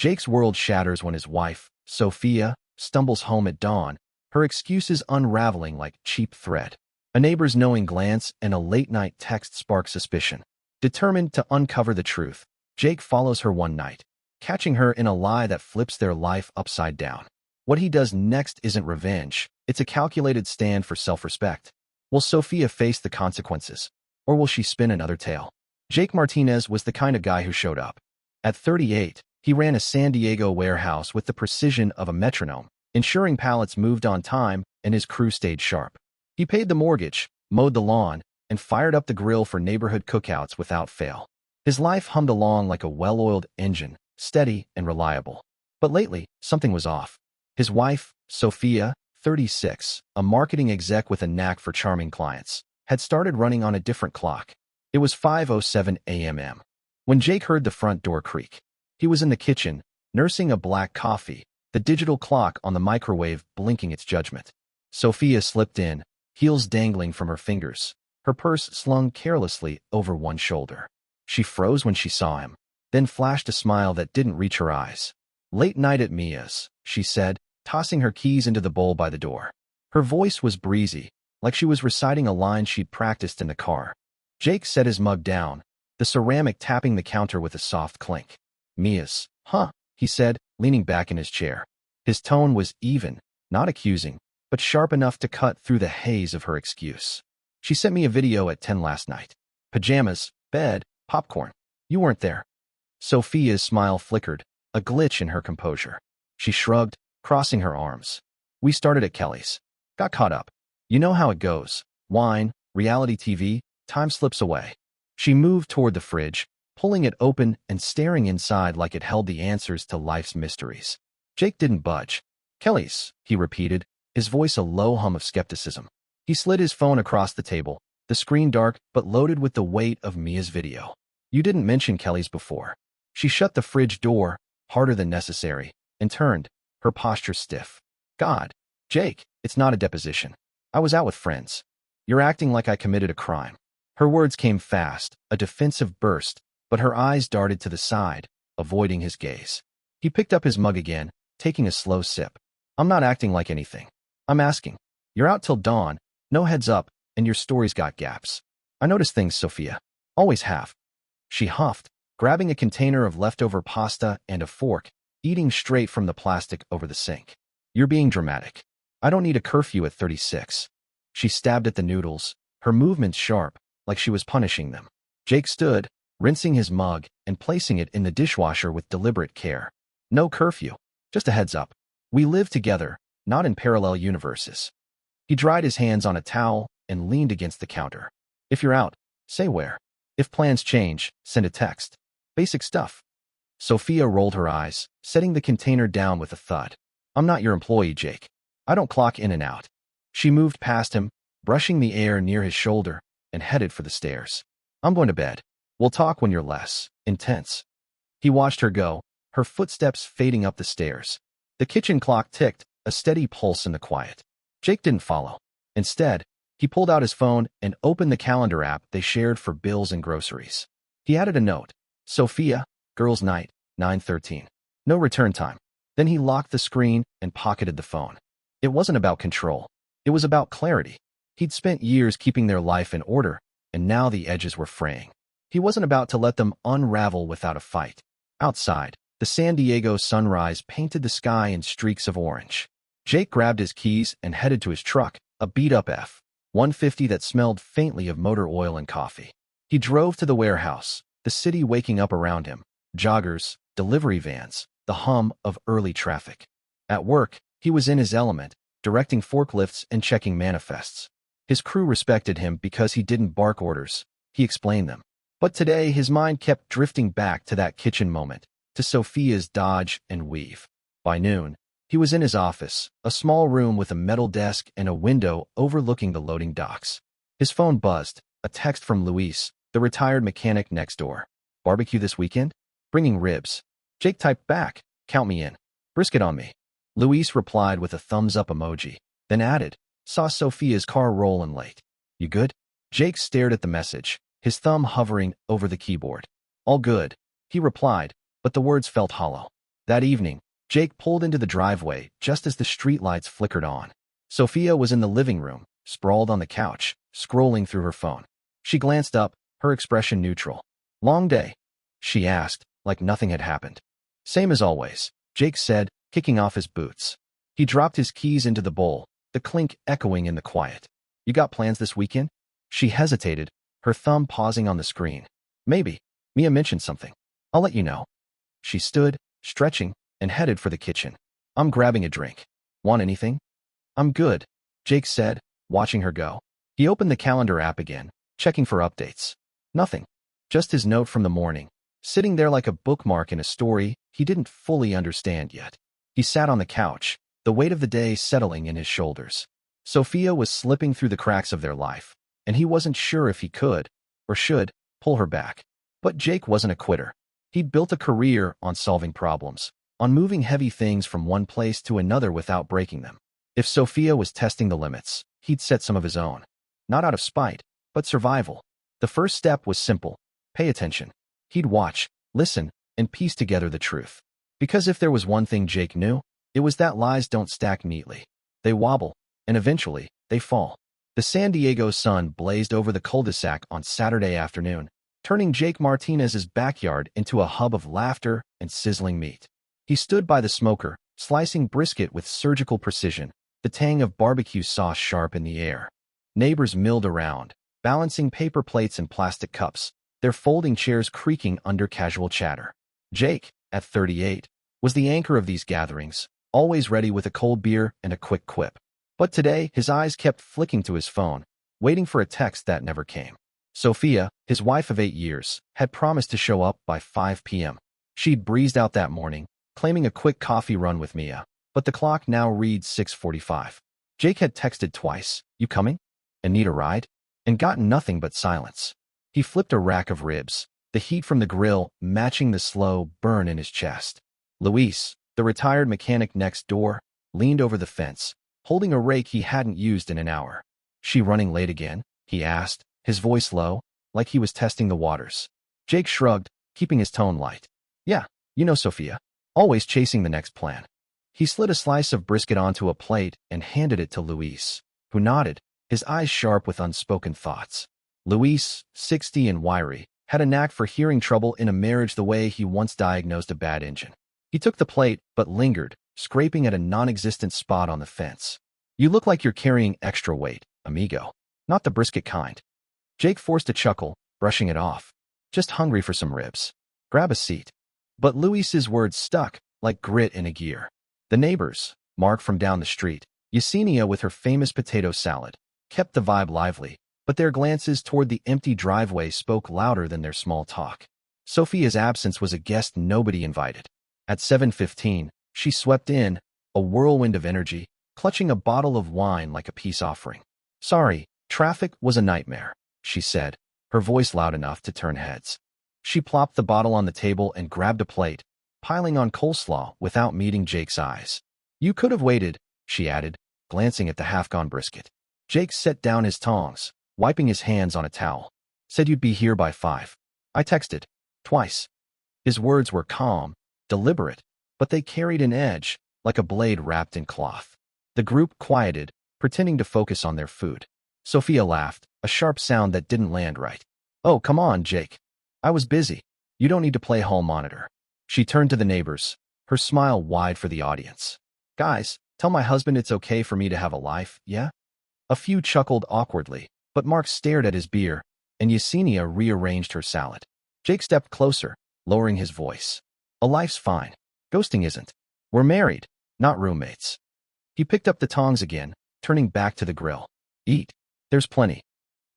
Jake's world shatters when his wife, Sophia, stumbles home at dawn, her excuses unraveling like cheap thread. A neighbor's knowing glance and a late-night text spark suspicion. Determined to uncover the truth, Jake follows her one night, catching her in a lie that flips their life upside down. What he does next isn't revenge, it's a calculated stand for self-respect. Will Sophia face the consequences, or will she spin another tale? Jake Martinez was the kind of guy who showed up. At 38, he ran a San Diego warehouse with the precision of a metronome, ensuring pallets moved on time and his crew stayed sharp. He paid the mortgage, mowed the lawn, and fired up the grill for neighborhood cookouts without fail. His life hummed along like a well-oiled engine, steady and reliable. But lately, something was off. His wife, Sophia, 36, a marketing exec with a knack for charming clients, had started running on a different clock. It was 5:07 a.m. when Jake heard the front door creak. He was in the kitchen, nursing a black coffee, the digital clock on the microwave blinking its judgment. Sophia slipped in, heels dangling from her fingers, her purse slung carelessly over one shoulder. She froze when she saw him, then flashed a smile that didn't reach her eyes. "Late night at Mia's," she said, tossing her keys into the bowl by the door. Her voice was breezy, like she was reciting a line she'd practiced in the car. Jake set his mug down, the ceramic tapping the counter with a soft clink. "Mia's, huh?" he said, leaning back in his chair. His tone was even, not accusing, but sharp enough to cut through the haze of her excuse. "She sent me a video at 10 last night. Pajamas, bed, popcorn. You weren't there." Sophia's smile flickered, a glitch in her composure. She shrugged, crossing her arms. "We started at Kelly's. Got caught up. You know how it goes. Wine, reality TV, time slips away." She moved toward the fridge, pulling it open and staring inside like it held the answers to life's mysteries. Jake didn't budge. "Kelly's," he repeated, his voice a low hum of skepticism. He slid his phone across the table, the screen dark but loaded with the weight of Mia's video. "You didn't mention Kelly's before." She shut the fridge door, harder than necessary, and turned, her posture stiff. "God, Jake, it's not a deposition. I was out with friends. You're acting like I committed a crime." Her words came fast, a defensive burst, but her eyes darted to the side, avoiding his gaze. He picked up his mug again, taking a slow sip. "I'm not acting like anything. I'm asking. You're out till dawn, no heads up, and your story's got gaps. I notice things, Sophia. Always have." She huffed, grabbing a container of leftover pasta and a fork, eating straight from the plastic over the sink. "You're being dramatic. I don't need a curfew at 36. She stabbed at the noodles, her movements sharp, like she was punishing them. Jake stood, rinsing his mug and placing it in the dishwasher with deliberate care. "No curfew. Just a heads up. We live together, not in parallel universes." He dried his hands on a towel and leaned against the counter. "If you're out, say where. If plans change, send a text. Basic stuff." Sophia rolled her eyes, setting the container down with a thud. "I'm not your employee, Jake. I don't clock in and out." She moved past him, brushing the air near his shoulder, and headed for the stairs. "I'm going to bed. We'll talk when you're less intense." He watched her go, her footsteps fading up the stairs. The kitchen clock ticked, a steady pulse in the quiet. Jake didn't follow. Instead, he pulled out his phone and opened the calendar app they shared for bills and groceries. He added a note. "Sophia, girls' night, 9:13. No return time." Then he locked the screen and pocketed the phone. It wasn't about control. It was about clarity. He'd spent years keeping their life in order, and now the edges were fraying. He wasn't about to let them unravel without a fight. Outside, the San Diego sunrise painted the sky in streaks of orange. Jake grabbed his keys and headed to his truck, a beat-up F-150 that smelled faintly of motor oil and coffee. He drove to the warehouse, the city waking up around him. Joggers, delivery vans, the hum of early traffic. At work, he was in his element, directing forklifts and checking manifests. His crew respected him because he didn't bark orders, he explained them. But today his mind kept drifting back to that kitchen moment, to Sophia's dodge and weave. By noon, he was in his office, a small room with a metal desk and a window overlooking the loading docks. His phone buzzed, a text from Luis, the retired mechanic next door. "Barbecue this weekend? Bringing ribs." Jake typed back, "Count me in. Brisket on me." Luis replied with a thumbs-up emoji, then added, "Saw Sophia's car rollin' late. You good?" Jake stared at the message, his thumb hovering over the keyboard. "All good," he replied, but the words felt hollow. That evening, Jake pulled into the driveway just as the streetlights flickered on. Sophia was in the living room, sprawled on the couch, scrolling through her phone. She glanced up, her expression neutral. "Long day?" she asked, like nothing had happened. "Same as always," Jake said, kicking off his boots. He dropped his keys into the bowl, the clink echoing in the quiet. "You got plans this weekend?" She hesitated, her thumb pausing on the screen. "Maybe. Mia mentioned something. I'll let you know." She stood, stretching, and headed for the kitchen. "I'm grabbing a drink. Want anything?" "I'm good," Jake said, watching her go. He opened the calendar app again, checking for updates. Nothing. Just his note from the morning, sitting there like a bookmark in a story he didn't fully understand yet. He sat on the couch, the weight of the day settling in his shoulders. Sophia was slipping through the cracks of their life, and he wasn't sure if he could, or should, pull her back. But Jake wasn't a quitter. He'd built a career on solving problems, on moving heavy things from one place to another without breaking them. If Sophia was testing the limits, he'd set some of his own. Not out of spite, but survival. The first step was simple. Pay attention. He'd watch, listen, and piece together the truth. Because if there was one thing Jake knew, it was that lies don't stack neatly. They wobble, and eventually, they fall. The San Diego sun blazed over the cul-de-sac on Saturday afternoon, turning Jake Martinez's backyard into a hub of laughter and sizzling meat. He stood by the smoker, slicing brisket with surgical precision, the tang of barbecue sauce sharp in the air. Neighbors milled around, balancing paper plates and plastic cups, their folding chairs creaking under casual chatter. Jake, at 38, was the anchor of these gatherings, always ready with a cold beer and a quick quip. But today, his eyes kept flicking to his phone, waiting for a text that never came. Sophia, his wife of 8 years, had promised to show up by 5 p.m. She'd breezed out that morning, claiming a quick coffee run with Mia, but the clock now reads 6:45. Jake had texted twice, "You coming? And need a ride?" and gotten nothing but silence. He flipped a rack of ribs, the heat from the grill matching the slow burn in his chest. Luis, the retired mechanic next door, leaned over the fence, holding a rake he hadn't used in an hour. "She running late again?" he asked, his voice low, like he was testing the waters. Jake shrugged, keeping his tone light. "Yeah, you know Sophia. Always chasing the next plan." He slid a slice of brisket onto a plate and handed it to Luis, who nodded, his eyes sharp with unspoken thoughts. Luis, 60 and wiry, had a knack for hearing trouble in a marriage the way he once diagnosed a bad engine. He took the plate, but lingered, scraping at a non-existent spot on the fence. "You look like you're carrying extra weight, amigo. Not the brisket kind." Jake forced a chuckle, brushing it off. "Just hungry for some ribs. Grab a seat." But Luis's words stuck, like grit in a gear. The neighbors, Mark from down the street, Yesenia with her famous potato salad, kept the vibe lively, but their glances toward the empty driveway spoke louder than their small talk. Sophia's absence was a guest nobody invited. At 7:15, she swept in, a whirlwind of energy, clutching a bottle of wine like a peace offering. "Sorry, traffic was a nightmare," she said, her voice loud enough to turn heads. She plopped the bottle on the table and grabbed a plate, piling on coleslaw without meeting Jake's eyes. "You could have waited," she added, glancing at the half-gone brisket. Jake set down his tongs, wiping his hands on a towel. "Said you'd be here by 5. I texted. Twice." His words were calm, deliberate, but they carried an edge, like a blade wrapped in cloth. The group quieted, pretending to focus on their food. Sophia laughed, a sharp sound that didn't land right. "Oh, come on, Jake. I was busy. You don't need to play hall monitor." She turned to the neighbors, her smile wide for the audience. "Guys, tell my husband it's okay for me to have a life, yeah?" A few chuckled awkwardly, but Mark stared at his beer, and Yesenia rearranged her salad. Jake stepped closer, lowering his voice. "A life's fine. Ghosting isn't. We're married, not roommates." He picked up the tongs again, turning back to the grill. "Eat. There's plenty."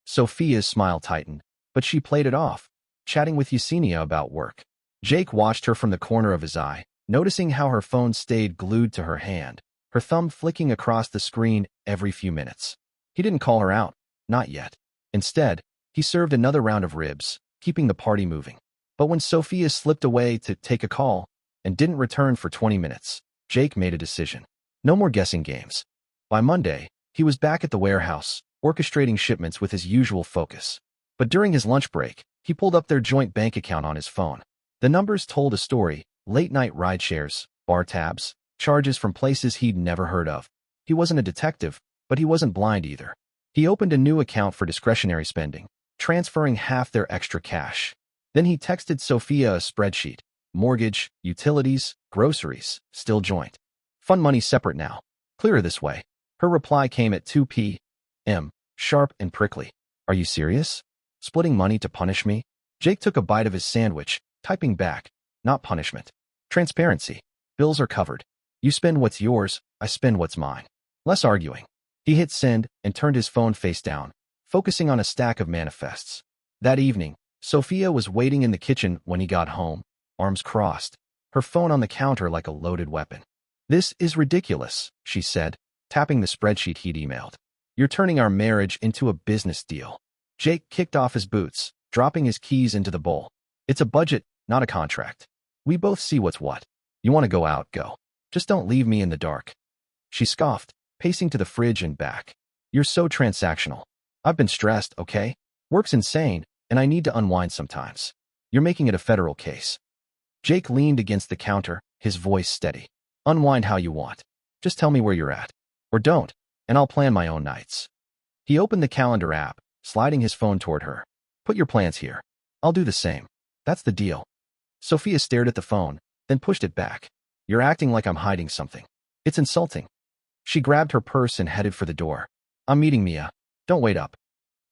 Sophia's smile tightened, but she played it off, chatting with Yesenia about work. Jake watched her from the corner of his eye, noticing how her phone stayed glued to her hand, her thumb flicking across the screen every few minutes. He didn't call her out, not yet. Instead, he served another round of ribs, keeping the party moving. But when Sophia slipped away to take a call and didn't return for 20 minutes, Jake made a decision. No more guessing games. By Monday, he was back at the warehouse, orchestrating shipments with his usual focus. But during his lunch break, he pulled up their joint bank account on his phone. The numbers told a story, late-night rideshares, bar tabs, charges from places he'd never heard of. He wasn't a detective, but he wasn't blind either. He opened a new account for discretionary spending, transferring half their extra cash. Then he texted Sophia a spreadsheet. Mortgage, utilities, groceries, still joint. Fun money separate now. Clearer this way. Her reply came at 2 p.m., sharp and prickly. Are you serious? Splitting money to punish me? Jake took a bite of his sandwich, typing back. Not punishment. Transparency. Bills are covered. You spend what's yours, I spend what's mine. Less arguing. He hit send and turned his phone face down, focusing on a stack of manifests. That evening, Sophia was waiting in the kitchen when he got home, arms crossed, her phone on the counter like a loaded weapon. This is ridiculous, she said, tapping the spreadsheet he'd emailed. You're turning our marriage into a business deal. Jake kicked off his boots, dropping his keys into the bowl. It's a budget, not a contract. We both see what's what. You want to go out, go. Just don't leave me in the dark. She scoffed, pacing to the fridge and back. You're so transactional. I've been stressed, okay? Work's insane, and I need to unwind sometimes. You're making it a federal case. Jake leaned against the counter, his voice steady. Unwind how you want. Just tell me where you're at. Or don't, and I'll plan my own nights. He opened the calendar app, sliding his phone toward her. Put your plans here. I'll do the same. That's the deal. Sophia stared at the phone, then pushed it back. You're acting like I'm hiding something. It's insulting. She grabbed her purse and headed for the door. I'm meeting Mia. Don't wait up.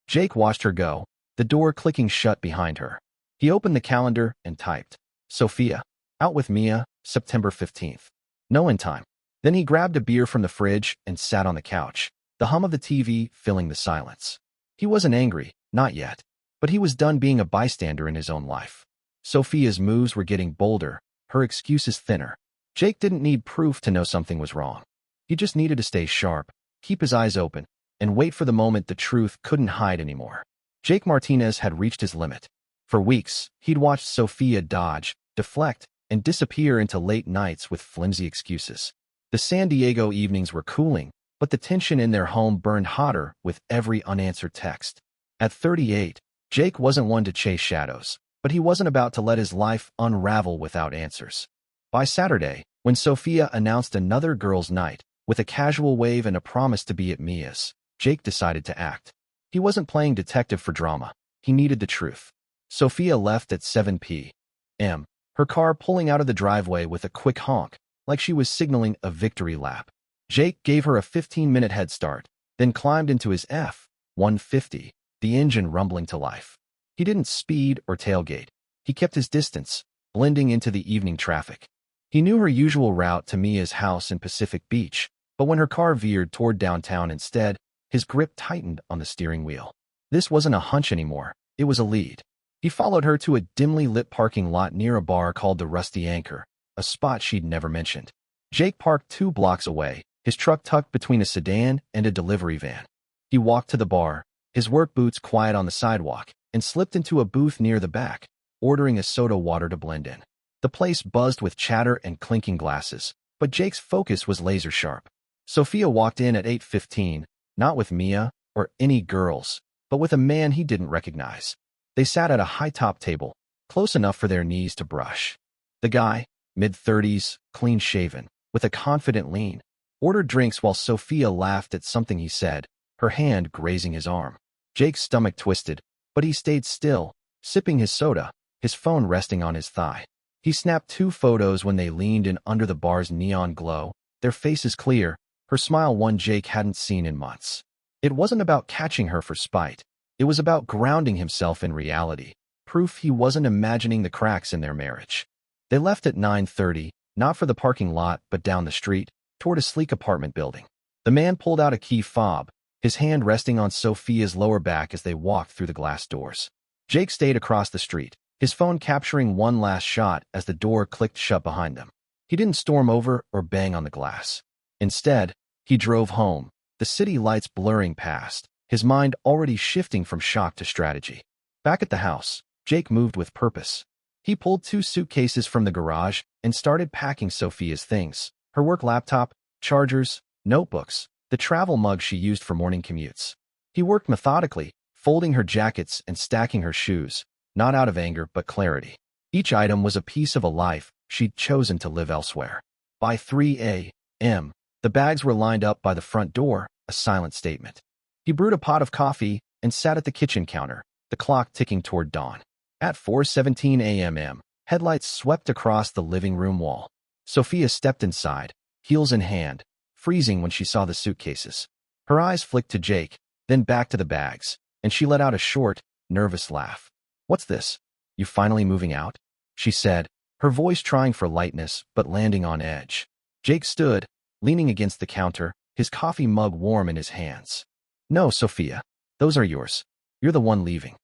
Jake watched her go, the door clicking shut behind her. He opened the calendar and typed. Sophia. Out with Mia, September 15th. No in time. Then he grabbed a beer from the fridge and sat on the couch, the hum of the TV filling the silence. He wasn't angry, not yet, but he was done being a bystander in his own life. Sophia's moves were getting bolder, her excuses thinner. Jake didn't need proof to know something was wrong. He just needed to stay sharp, keep his eyes open, and wait for the moment the truth couldn't hide anymore. Jake Martinez had reached his limit. For weeks, he'd watched Sophia dodge, deflect, and disappear into late nights with flimsy excuses. The San Diego evenings were cooling, but the tension in their home burned hotter with every unanswered text. At 38, Jake wasn't one to chase shadows, but he wasn't about to let his life unravel without answers. By Saturday, when Sophia announced another girls' night, with a casual wave and a promise to be at Mia's, Jake decided to act. He wasn't playing detective for drama. He needed the truth. Sophia left at 7 p.m., her car pulling out of the driveway with a quick honk, like she was signaling a victory lap. Jake gave her a 15-minute head start, then climbed into his F-150, the engine rumbling to life. He didn't speed or tailgate. He kept his distance, blending into the evening traffic. He knew her usual route to Mia's house in Pacific Beach, but when her car veered toward downtown instead, his grip tightened on the steering wheel. This wasn't a hunch anymore. It was a lead. He followed her to a dimly lit parking lot near a bar called the Rusty Anchor, a spot she'd never mentioned. Jake parked 2 blocks away, his truck tucked between a sedan and a delivery van. He walked to the bar, his work boots quiet on the sidewalk, and slipped into a booth near the back, ordering a soda water to blend in. The place buzzed with chatter and clinking glasses, but Jake's focus was laser sharp. Sophia walked in at 8:15, not with Mia or any girls, but with a man he didn't recognize. They sat at a high-top table, close enough for their knees to brush. The guy, mid-30s, clean-shaven, with a confident lean, ordered drinks while Sophia laughed at something he said, her hand grazing his arm. Jake's stomach twisted, but he stayed still, sipping his soda, his phone resting on his thigh. He snapped 2 photos when they leaned in under the bar's neon glow, their faces clear, her smile one Jake hadn't seen in months. It wasn't about catching her for spite. It was about grounding himself in reality, proof he wasn't imagining the cracks in their marriage. They left at 9:30, not for the parking lot but down the street, toward a sleek apartment building. The man pulled out a key fob, his hand resting on Sophia's lower back as they walked through the glass doors. Jake stayed across the street, his phone capturing one last shot as the door clicked shut behind them. He didn't storm over or bang on the glass. Instead, he drove home, the city lights blurring past, his mind already shifting from shock to strategy. Back at the house, Jake moved with purpose. He pulled 2 suitcases from the garage and started packing Sophia's things, her work laptop, chargers, notebooks, the travel mug she used for morning commutes. He worked methodically, folding her jackets and stacking her shoes, not out of anger but clarity. Each item was a piece of a life she'd chosen to live elsewhere. By 3 a.m., the bags were lined up by the front door, a silent statement. He brewed a pot of coffee and sat at the kitchen counter, the clock ticking toward dawn. At 4:17 a.m., headlights swept across the living room wall. Sophia stepped inside, heels in hand, freezing when she saw the suitcases. Her eyes flicked to Jake, then back to the bags, and she let out a short, nervous laugh. "What's this? You finally moving out?" she said, her voice trying for lightness but landing on edge. Jake stood, leaning against the counter, his coffee mug warm in his hands. "No, Sophia. Those are yours. You're the one leaving."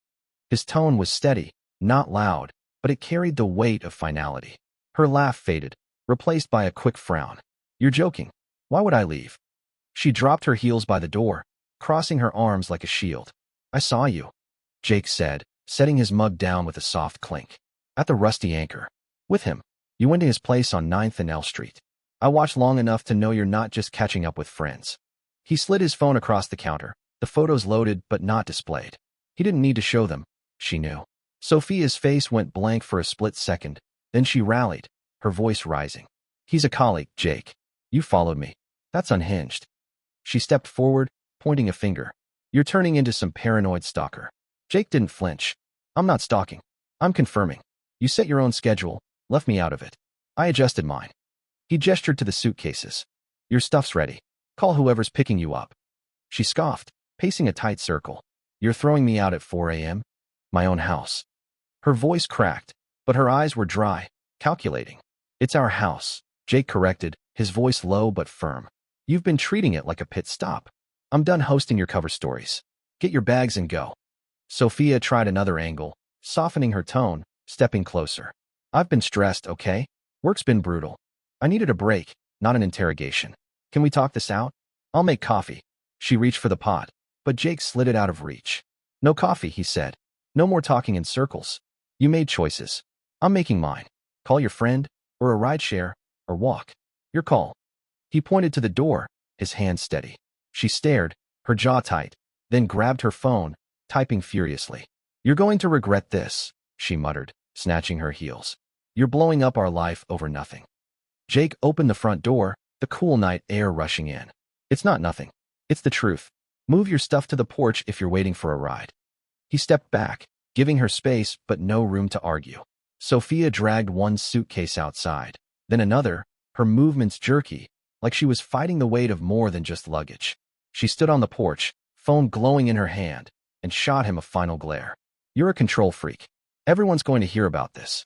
His tone was steady, not loud, but it carried the weight of finality. Her laugh faded, replaced by a quick frown. "You're joking. Why would I leave?" She dropped her heels by the door, crossing her arms like a shield. "I saw you," Jake said, setting his mug down with a soft clink. "At the Rusty Anchor. With him. You went to his place on 9th and L Street. I watched long enough to know you're not just catching up with friends." He slid his phone across the counter, the photos loaded but not displayed. He didn't need to show them, she knew. Sophia's face went blank for a split second, then she rallied, her voice rising. "He's a colleague, Jake. You followed me. That's unhinged." She stepped forward, pointing a finger. "You're turning into some paranoid stalker." Jake didn't flinch. "I'm not stalking. I'm confirming. You set your own schedule, left me out of it. I adjusted mine." He gestured to the suitcases. "Your stuff's ready. Call whoever's picking you up." She scoffed, pacing a tight circle. "You're throwing me out at 4 a.m.? My own house." Her voice cracked, but her eyes were dry, calculating. "It's our house," Jake corrected, his voice low but firm. "You've been treating it like a pit stop. I'm done hosting your cover stories. Get your bags and go." Sophia tried another angle, softening her tone, stepping closer. "I've been stressed, okay? Work's been brutal. I needed a break, not an interrogation. Can we talk this out? I'll make coffee." She reached for the pot, but Jake slid it out of reach. "No coffee," he said. "No more talking in circles. You made choices. I'm making mine. Call your friend, or a rideshare, or walk. Your call." He pointed to the door, his hand steady. She stared, her jaw tight, then grabbed her phone, typing furiously. "You're going to regret this," she muttered, snatching her heels. "You're blowing up our life over nothing." Jake opened the front door, the cool night air rushing in. "It's not nothing. It's the truth. Move your stuff to the porch if you're waiting for a ride." He stepped back, giving her space but no room to argue. Sophia dragged one suitcase outside, then another, her movements jerky, like she was fighting the weight of more than just luggage. She stood on the porch, phone glowing in her hand, and shot him a final glare. "You're a control freak. Everyone's going to hear about this."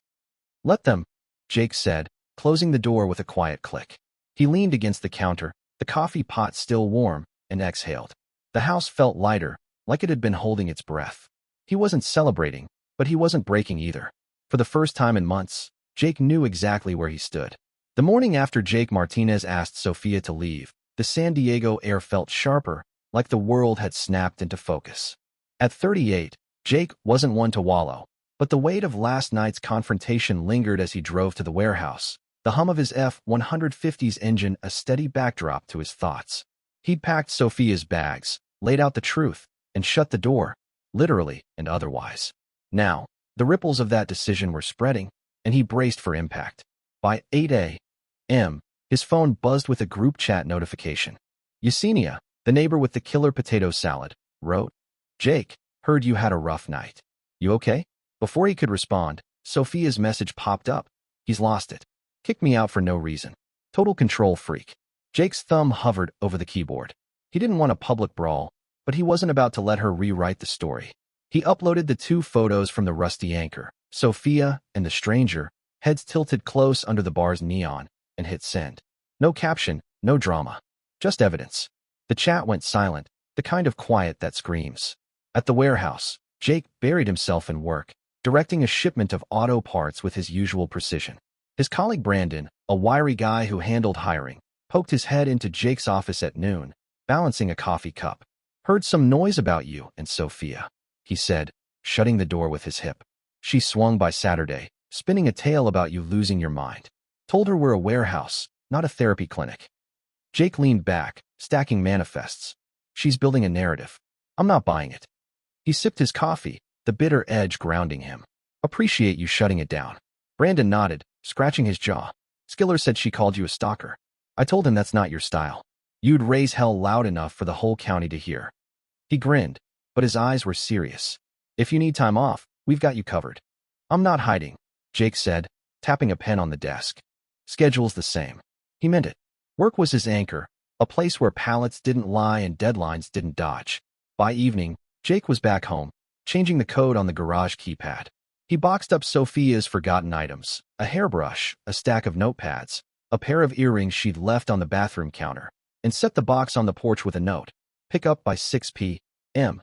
"Let them," Jake said, closing the door with a quiet click. He leaned against the counter, the coffee pot still warm, and exhaled. The house felt lighter, like it had been holding its breath. He wasn't celebrating, but he wasn't breaking either. For the first time in months, Jake knew exactly where he stood. The morning after Jake Martinez asked Sophia to leave, the San Diego air felt sharper, like the world had snapped into focus. At 38, Jake wasn't one to wallow, but the weight of last night's confrontation lingered as he drove to the warehouse, the hum of his F-150's engine a steady backdrop to his thoughts. He'd packed Sophia's bags, laid out the truth, and shut the door, literally and otherwise. Now, the ripples of that decision were spreading, and he braced for impact. By 8 a.m., his phone buzzed with a group chat notification. Yesenia, the neighbor with the killer potato salad, wrote, "Jake, heard you had a rough night. You okay?" Before he could respond, Sophia's message popped up. "He's lost it. Kicked me out for no reason. Total control freak." Jake's thumb hovered over the keyboard. He didn't want a public brawl, but he wasn't about to let her rewrite the story. He uploaded the 2 photos from the Rusty Anchor, Sophia and the stranger, heads tilted close under the bar's neon, and hit send. No caption, no drama. Just evidence. The chat went silent, the kind of quiet that screams. At the warehouse, Jake buried himself in work, directing a shipment of auto parts with his usual precision. His colleague Brandon, a wiry guy who handled hiring, poked his head into Jake's office at noon, balancing a coffee cup. "Heard some noise about you and Sophia," he said, shutting the door with his hip. "She swung by Saturday, spinning a tale about you losing your mind. Told her we're a warehouse, not a therapy clinic." Jake leaned back, stacking manifests. "She's building a narrative. I'm not buying it." He sipped his coffee, the bitter edge grounding him. "Appreciate you shutting it down." Brandon nodded, scratching his jaw. Skiller said she called you a stalker. I told him that's not your style. You'd raise hell loud enough for the whole county to hear. He grinned, but his eyes were serious. If you need time off, we've got you covered. I'm not hiding, Jake said, tapping a pen on the desk. Schedule's the same. He meant it. Work was his anchor, a place where pallets didn't lie and deadlines didn't dodge. By evening, Jake was back home, changing the code on the garage keypad. He boxed up Sophia's forgotten items, a hairbrush, a stack of notepads, a pair of earrings she'd left on the bathroom counter, and set the box on the porch with a note. Pick up by 6 p.m.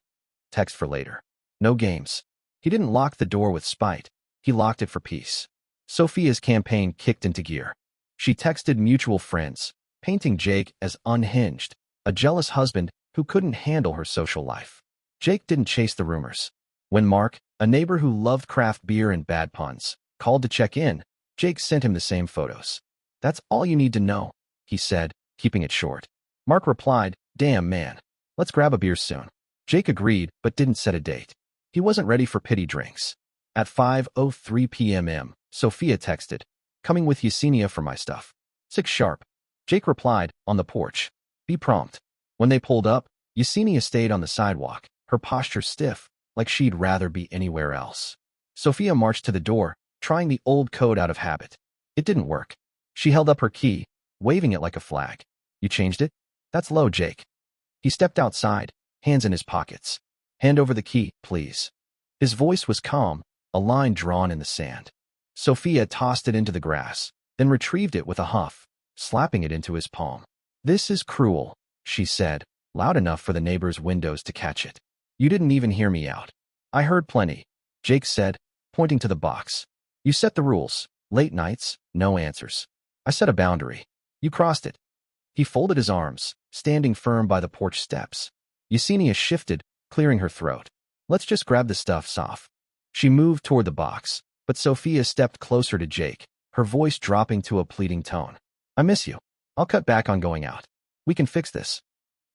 Text for later. No games. He didn't lock the door with spite. He locked it for peace. Sophia's campaign kicked into gear. She texted mutual friends, painting Jake as unhinged, a jealous husband who couldn't handle her social life. Jake didn't chase the rumors. When Mark, a neighbor who loved craft beer and bad puns, called to check in, Jake sent him the same photos. That's all you need to know, he said, keeping it short. Mark replied, damn man, let's grab a beer soon. Jake agreed, but didn't set a date. He wasn't ready for pity drinks. At 5:03 p.m., Sophia texted, coming with Yesenia for my stuff. 6 sharp. Jake replied, on the porch. Be prompt. When they pulled up, Yesenia stayed on the sidewalk, her posture stiff, like she'd rather be anywhere else. Sophia marched to the door, trying the old code out of habit. It didn't work. She held up her key, waving it like a flag. You changed it? That's low, Jake. He stepped outside, hands in his pockets. Hand over the key, please. His voice was calm, a line drawn in the sand. Sophia tossed it into the grass, then retrieved it with a huff, slapping it into his palm. This is cruel, she said, loud enough for the neighbor's windows to catch it. You didn't even hear me out. I heard plenty, Jake said, pointing to the box. You set the rules. Late nights, no answers. I set a boundary. You crossed it. He folded his arms, standing firm by the porch steps. Yesenia shifted, clearing her throat. Let's just grab the stuff, Soph. She moved toward the box, but Sophia stepped closer to Jake, her voice dropping to a pleading tone. I miss you. I'll cut back on going out. We can fix this.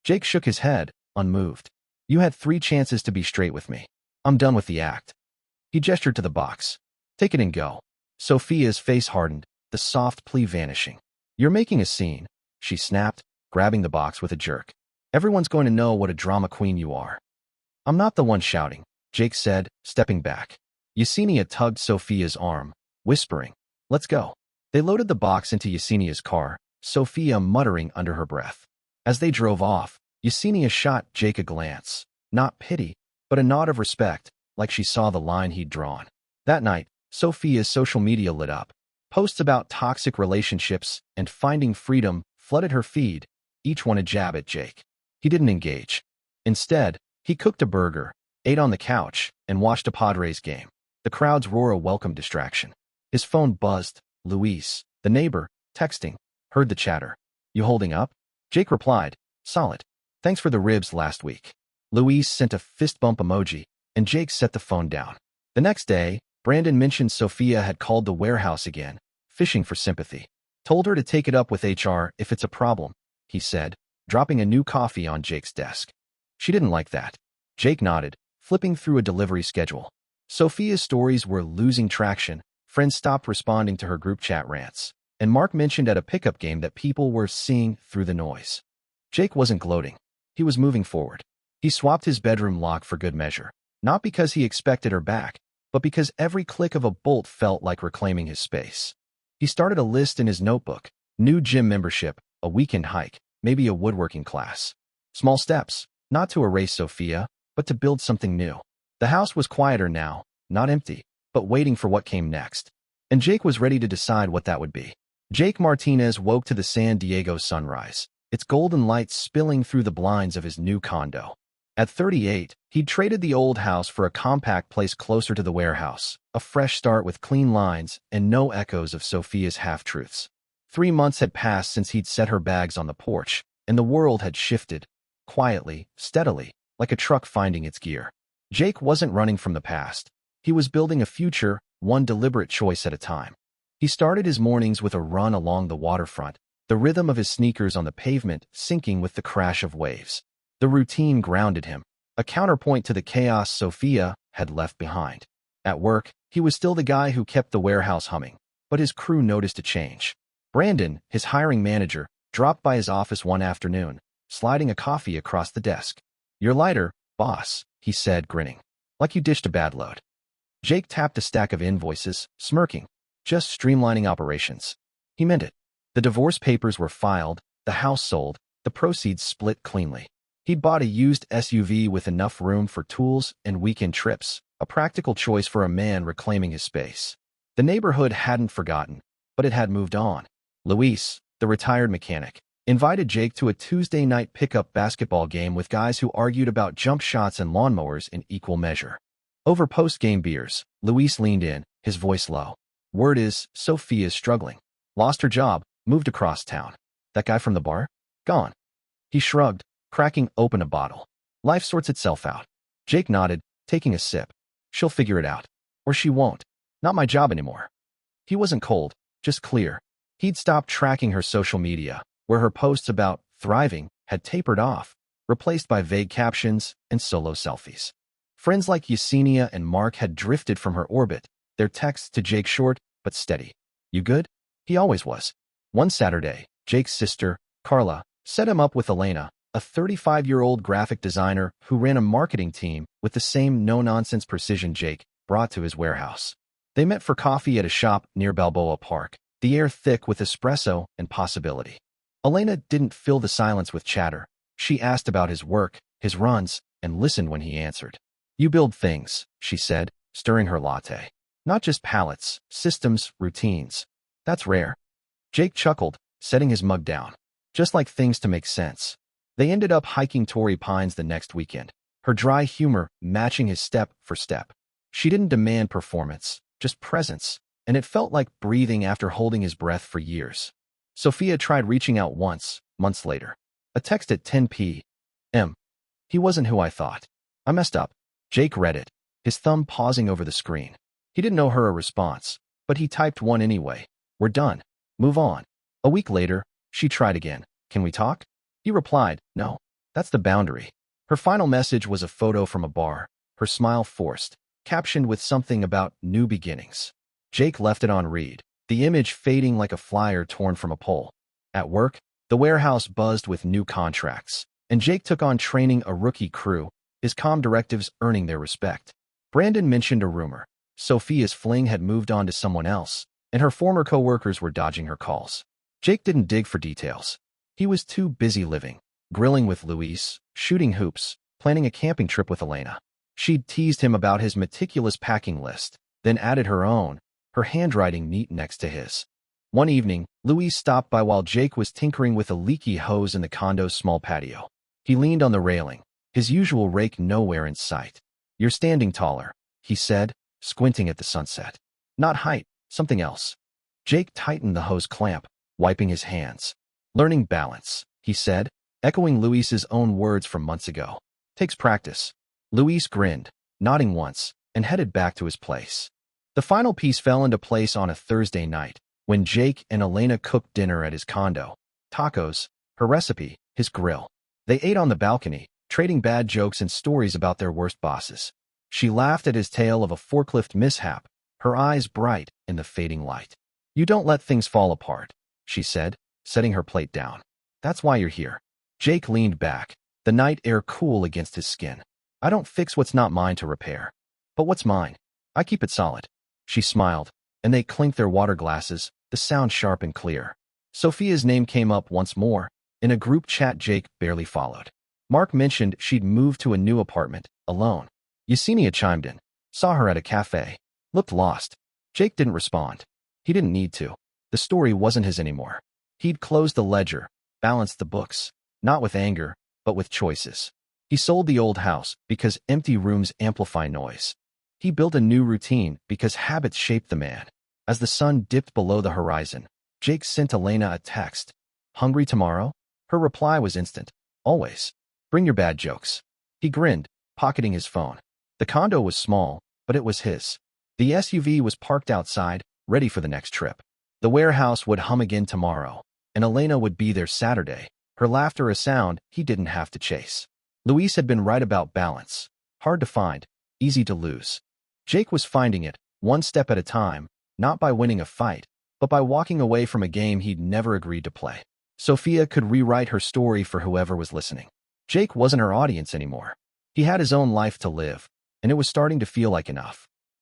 Jake shook his head, unmoved. You had 3 chances to be straight with me. I'm done with the act. He gestured to the box. Take it and go. Sophia's face hardened, the soft plea vanishing. You're making a scene, she snapped, grabbing the box with a jerk. Everyone's going to know what a drama queen you are. I'm not the one shouting, Jake said, stepping back. Yesenia tugged Sophia's arm, whispering, let's go. They loaded the box into Yesenia's car, Sophia muttering under her breath. As they drove off, Yesenia shot Jake a glance, not pity, but a nod of respect, like she saw the line he'd drawn. That night, Sophia's social media lit up. Posts about toxic relationships and finding freedom flooded her feed, each one a jab at Jake. He didn't engage. Instead, he cooked a burger, ate on the couch, and watched a Padres game. The crowd's roar a welcome distraction. His phone buzzed. Luis, the neighbor, texting, heard the chatter. You holding up? Jake replied, solid. Thanks for the ribs last week. Luis sent a fist bump emoji, and Jake set the phone down. The next day, Brandon mentioned Sophia had called the warehouse again, fishing for sympathy. Told her to take it up with HR if it's a problem, he said, dropping a new coffee on Jake's desk. She didn't like that. Jake nodded, flipping through a delivery schedule. Sophia's stories were losing traction, friends stopped responding to her group chat rants, and Mark mentioned at a pickup game that people were seeing through the noise. Jake wasn't gloating. He was moving forward. He swapped his bedroom lock for good measure, not because he expected her back, but because every click of a bolt felt like reclaiming his space. He started a list in his notebook, new gym membership, a weekend hike, maybe a woodworking class. Small steps, not to erase Sophia, but to build something new. The house was quieter now, not empty, but waiting for what came next. And Jake was ready to decide what that would be. Jake Martinez woke to the San Diego sunrise, its golden light spilling through the blinds of his new condo. At 38, he'd traded the old house for a compact place closer to the warehouse, a fresh start with clean lines and no echoes of Sophia's half-truths. 3 months had passed since he'd set her bags on the porch, and the world had shifted, quietly, steadily, like a truck finding its gear. Jake wasn't running from the past. He was building a future, one deliberate choice at a time. He started his mornings with a run along the waterfront, the rhythm of his sneakers on the pavement syncing with the crash of waves. The routine grounded him, a counterpoint to the chaos Sophia had left behind. At work, he was still the guy who kept the warehouse humming, but his crew noticed a change. Brandon, his hiring manager, dropped by his office one afternoon, sliding a coffee across the desk. "You're lighter, boss," he said, grinning. "Like you dished a bad load." Jake tapped a stack of invoices, smirking. "Just streamlining operations." He meant it. The divorce papers were filed, the house sold, the proceeds split cleanly. He'd bought a used SUV with enough room for tools and weekend trips, a practical choice for a man reclaiming his space. The neighborhood hadn't forgotten, but it had moved on. Luis, the retired mechanic, invited Jake to a Tuesday night pickup basketball game with guys who argued about jump shots and lawnmowers in equal measure. Over post-game beers, Luis leaned in, his voice low. "Word is, Sophia's struggling. Lost her job, moved across town. That guy from the bar? Gone." He shrugged, cracking open a bottle. "Life sorts itself out." Jake nodded, taking a sip. "She'll figure it out. Or she won't. Not my job anymore." He wasn't cold, just clear. He'd stopped tracking her social media, where her posts about thriving had tapered off, replaced by vague captions and solo selfies. Friends like Yesenia and Mark had drifted from her orbit, their texts to Jake short but steady. "You good?" He always was. One Saturday, Jake's sister, Carla, set him up with Elena, a 35-year-old graphic designer who ran a marketing team with the same no-nonsense precision Jake brought to his warehouse. They met for coffee at a shop near Balboa Park, the air thick with espresso and possibility. Elena didn't fill the silence with chatter. She asked about his work, his runs, and listened when he answered. "You build things," she said, stirring her latte. "Not just palettes, systems, routines. That's rare." Jake chuckled, setting his mug down. "Just like things to make sense." They ended up hiking Torrey Pines the next weekend, her dry humor matching his step for step. She didn't demand performance, just presence, and it felt like breathing after holding his breath for years. Sophia tried reaching out once, months later. A text at 10 p.m. "He wasn't who I thought. I messed up." Jake read it, his thumb pausing over the screen. He didn't know her a response, but he typed one anyway. "We're done. Move on." A week later, she tried again. "Can we talk?" He replied, "No. That's the boundary." Her final message was a photo from a bar, her smile forced, captioned with something about new beginnings. Jake left it on read, the image fading like a flyer torn from a pole. At work, the warehouse buzzed with new contracts, and Jake took on training a rookie crew, his calm directives earning their respect. Brandon mentioned a rumor. Sophia's fling had moved on to someone else, and her former co-workers were dodging her calls. Jake didn't dig for details. He was too busy living, grilling with Luis, shooting hoops, planning a camping trip with Elena. She'd teased him about his meticulous packing list, then added her own, her handwriting neat next to his. One evening, Luis stopped by while Jake was tinkering with a leaky hose in the condo's small patio. He leaned on the railing, his usual rake nowhere in sight. "You're standing taller," he said, squinting at the sunset. "Not height, something else." Jake tightened the hose clamp, wiping his hands. "Learning balance," he said, echoing Luis's own words from months ago. "Takes practice." Luis grinned, nodding once, and headed back to his place. The final piece fell into place on a Thursday night, when Jake and Elena cooked dinner at his condo. Tacos, her recipe, his grill. They ate on the balcony, trading bad jokes and stories about their worst bosses. She laughed at his tale of a forklift mishap, her eyes bright in the fading light. "You don't let things fall apart," she said, setting her plate down. "That's why you're here." Jake leaned back, the night air cool against his skin. "I don't fix what's not mine to repair. But what's mine? I keep it solid." She smiled, and they clinked their water glasses, the sound sharp and clear. Sophia's name came up once more, in a group chat Jake barely followed. Mark mentioned she'd moved to a new apartment, alone. Yesenia chimed in. Saw her at a cafe. Looked lost. Jake didn't respond. He didn't need to. The story wasn't his anymore. He'd closed the ledger, balanced the books, not with anger, but with choices. He sold the old house because empty rooms amplify noise. He built a new routine because habits shape the man. As the sun dipped below the horizon, Jake sent Elena a text. "Hungry tomorrow?" Her reply was instant. "Always. Bring your bad jokes." He grinned, pocketing his phone. The condo was small, but it was his. The SUV was parked outside, ready for the next trip. The warehouse would hum again tomorrow, and Elena would be there Saturday, her laughter a sound he didn't have to chase. Luis had been right about balance. Hard to find, easy to lose. Jake was finding it, one step at a time, not by winning a fight, but by walking away from a game he'd never agreed to play. Sophia could rewrite her story for whoever was listening. Jake wasn't her audience anymore. He had his own life to live, and it was starting to feel like enough.